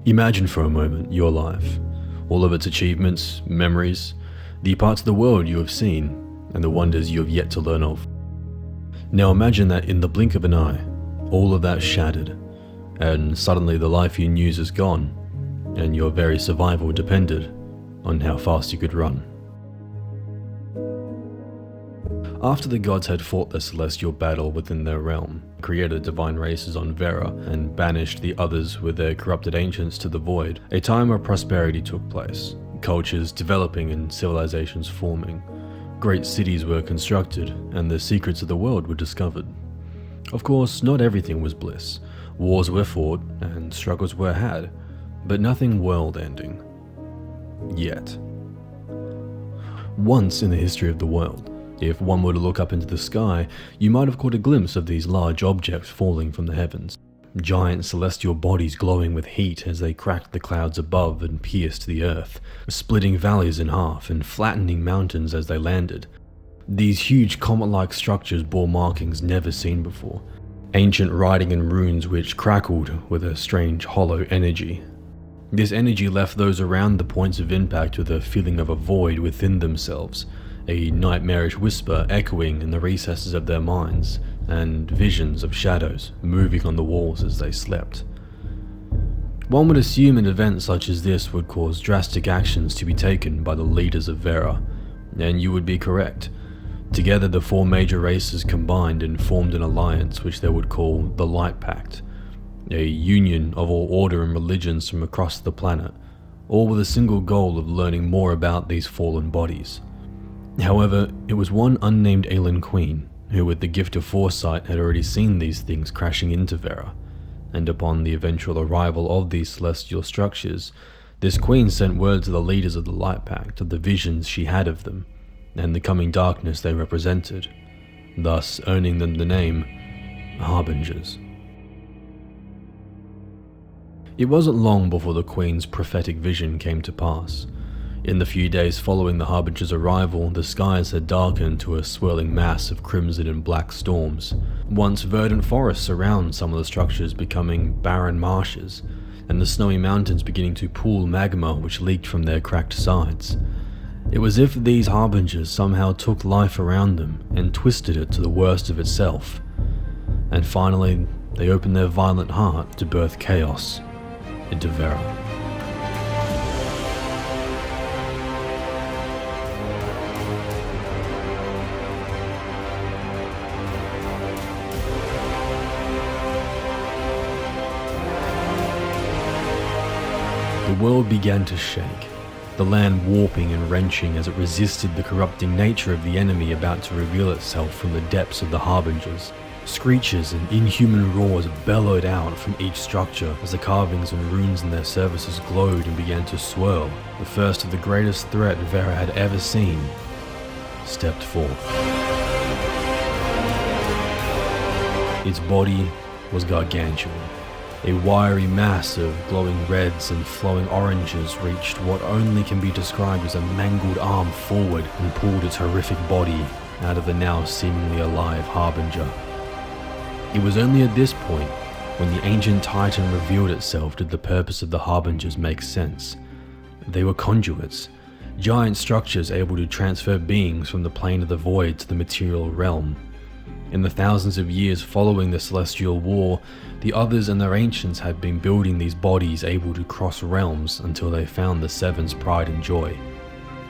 Imagine for a moment your life, all of its achievements, memories, the parts of the world you have seen, and the wonders you have yet to learn of. Now imagine that in the blink of an eye, all of that shattered, and suddenly the life you knew is gone, and your very survival depended on how fast you could run. After the gods had fought the celestial battle within their realm, created divine races on Vera, and banished the others with their corrupted ancients to the void, a time of prosperity took place, cultures developing and civilizations forming. Great cities were constructed, and the secrets of the world were discovered. Of course, not everything was bliss. Wars were fought, and struggles were had, but nothing world-ending. Yet. Once in the history of the world, if one were to look up into the sky, you might have caught a glimpse of these large objects falling from the heavens. Giant celestial bodies glowing with heat as they cracked the clouds above and pierced the earth, splitting valleys in half and flattening mountains as they landed. These huge comet-like structures bore markings never seen before, ancient writing and runes which crackled with a strange hollow energy. This energy left those around the points of impact with a feeling of a void within themselves, a nightmarish whisper echoing in the recesses of their minds, and visions of shadows moving on the walls as they slept. One would assume an event such as this would cause drastic actions to be taken by the leaders of Vera, and you would be correct. Together the four major races combined and formed an alliance which they would call the Light Pact, a union of all order and religions from across the planet, all with a single goal of learning more about these fallen bodies. However, it was one unnamed alien queen who with the gift of foresight had already seen these things crashing into Vera, and upon the eventual arrival of these celestial structures, this queen sent word to the leaders of the Light Pact of the visions she had of them, and the coming darkness they represented, thus earning them the name Harbingers. It wasn't long before the Queen's prophetic vision came to pass. In the few days following the Harbinger's arrival, the skies had darkened to a swirling mass of crimson and black storms. Once verdant forests surround some of the structures becoming barren marshes, and the snowy mountains beginning to pool magma which leaked from their cracked sides. It was as if these Harbingers somehow took life around them and twisted it to the worst of itself. And finally, they opened their violent heart to birth chaos into Vera. The world began to shake, the land warping and wrenching as it resisted the corrupting nature of the enemy about to reveal itself from the depths of the Harbingers. Screeches and inhuman roars bellowed out from each structure as the carvings and runes in their surfaces glowed and began to swirl. The first of the greatest threat Vera had ever seen stepped forth. Its body was gargantuan. A wiry mass of glowing reds and flowing oranges reached what only can be described as a mangled arm forward and pulled its horrific body out of the now seemingly alive Harbinger. It was only at this point, when the ancient titan revealed itself, did the purpose of the Harbingers make sense. They were conduits, giant structures able to transfer beings from the plane of the void to the material realm. In the thousands of years following the Celestial War, the others and their ancients had been building these bodies able to cross realms until they found the Seven's pride and joy.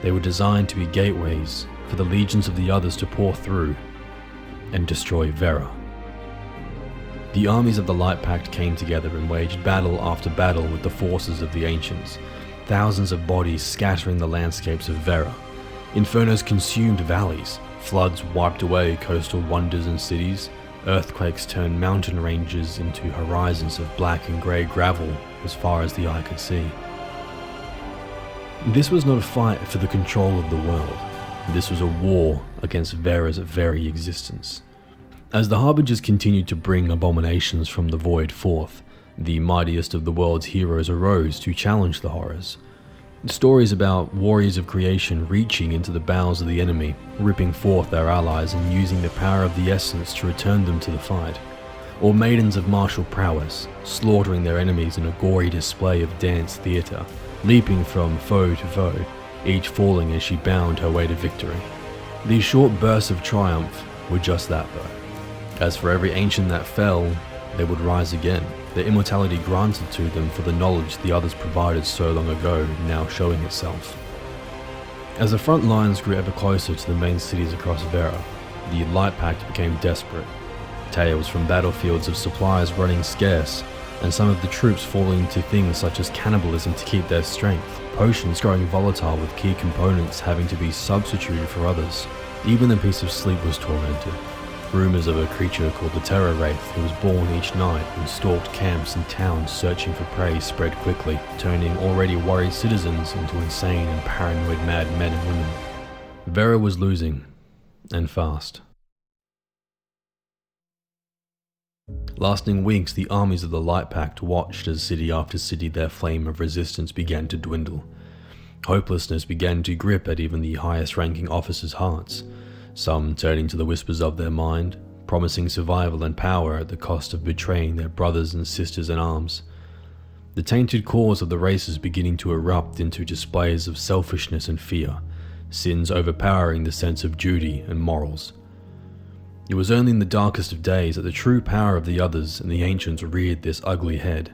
They were designed to be gateways for the legions of the others to pour through and destroy Vera. The armies of the Light Pact came together and waged battle after battle with the forces of the ancients, thousands of bodies scattering the landscapes of Vera. Infernos consumed valleys, floods wiped away coastal wonders and cities, earthquakes turned mountain ranges into horizons of black and grey gravel as far as the eye could see. This was not a fight for the control of the world. This was a war against Vera's very existence. As the Harbingers continued to bring abominations from the void forth, the mightiest of the world's heroes arose to challenge the horrors. Stories about warriors of creation reaching into the bowels of the enemy, ripping forth their allies and using the power of the essence to return them to the fight. or maidens of martial prowess, slaughtering their enemies in a gory display of dance theatre, leaping from foe to foe, each falling as she bound her way to victory. These short bursts of triumph were just that though. As for every ancient that fell, they would rise again, their immortality granted to them for the knowledge the others provided so long ago now showing itself. As the front lines grew ever closer to the main cities across Vera, the Light Pact became desperate. Tales from battlefields of supplies running scarce, and some of the troops falling to things such as cannibalism to keep their strength, potions growing volatile with key components having to be substituted for others. Even the peace of sleep was tormented. Rumours of a creature called the Terror Wraith who was born each night and stalked camps and towns searching for prey spread quickly, turning already worried citizens into insane and paranoid mad men and women. Vera was losing, and fast. Lasting weeks, the armies of the Light Pact watched as city after city their flame of resistance began to dwindle. Hopelessness began to grip at even the highest-ranking officers' hearts, some turning to the whispers of their mind, promising survival and power at the cost of betraying their brothers and sisters in arms. The tainted cores of the races beginning to erupt into displays of selfishness and fear, sins overpowering the sense of duty and morals. It was only in the darkest of days that the true power of the others and the ancients reared this ugly head.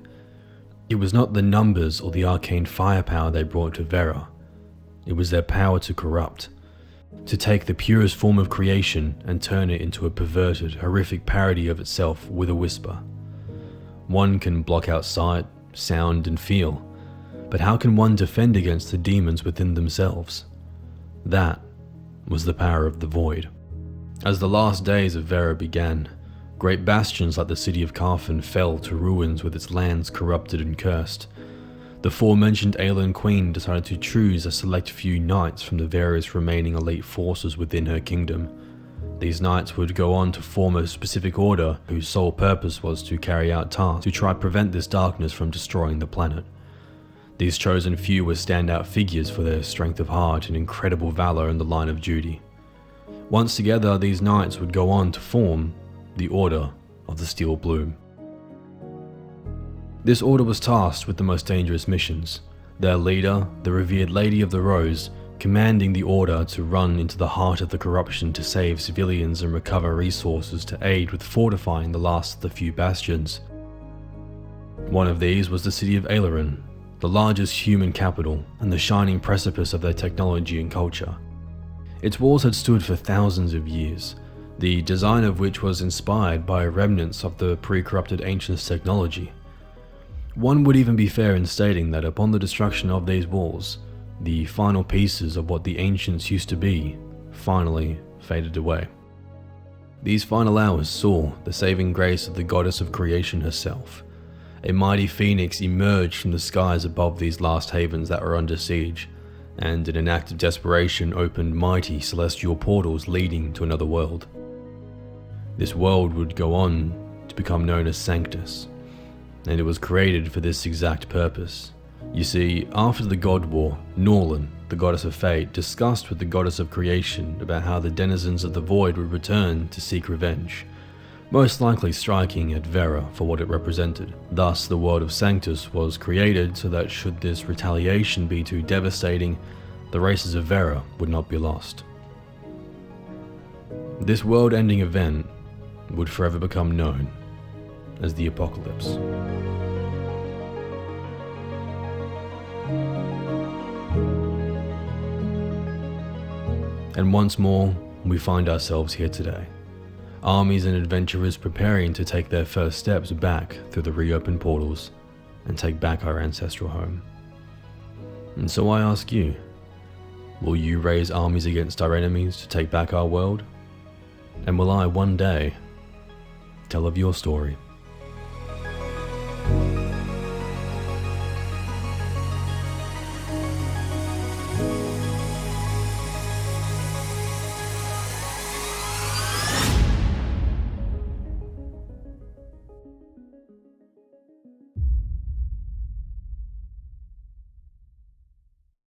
It was not the numbers or the arcane firepower they brought to Vera. It was their power to corrupt, to take the purest form of creation and turn it into a perverted, horrific parody of itself with a whisper. One can block out sight, sound, and feel, but how can one defend against the demons within themselves? That was the power of the void. As the last days of Vera began, great bastions like the city of Carfen fell to ruins with its lands corrupted and cursed. The aforementioned Aelan Queen decided to choose a select few knights from the various remaining elite forces within her kingdom. These knights would go on to form a specific order whose sole purpose was to carry out tasks to try prevent this darkness from destroying the planet. These chosen few were standout figures for their strength of heart and incredible valor in the line of duty. Once together, these knights would go on to form the Order of the Steel Bloom. This order was tasked with the most dangerous missions, their leader, the revered Lady of the Rose, commanding the order to run into the heart of the corruption to save civilians and recover resources to aid with fortifying the last of the few bastions. One of these was the city of Aileron, the largest human capital and the shining precipice of their technology and culture. Its walls had stood for thousands of years, the design of which was inspired by remnants of the pre-corrupted ancients' technology. One would even be fair in stating that upon the destruction of these walls, the final pieces of what the ancients used to be finally faded away. These final hours saw the saving grace of the goddess of creation herself. A mighty phoenix emerged from the skies above these last havens that were under siege, and in an act of desperation opened mighty celestial portals leading to another world. This world would go on to become known as Sanctus, and it was created for this exact purpose. You see, after the God War, Norlin, the goddess of fate, discussed with the goddess of creation about how the denizens of the void would return to seek revenge, most likely striking at Vera for what it represented. Thus, the world of Sanctus was created so that should this retaliation be too devastating, the races of Vera would not be lost. This world-ending event would forever become known as the Apocalypse. And once more, we find ourselves here today. Armies and adventurers preparing to take their first steps back through the reopened portals and take back our ancestral home. And so I ask you, will you raise armies against our enemies to take back our world? And will I one day tell of your story?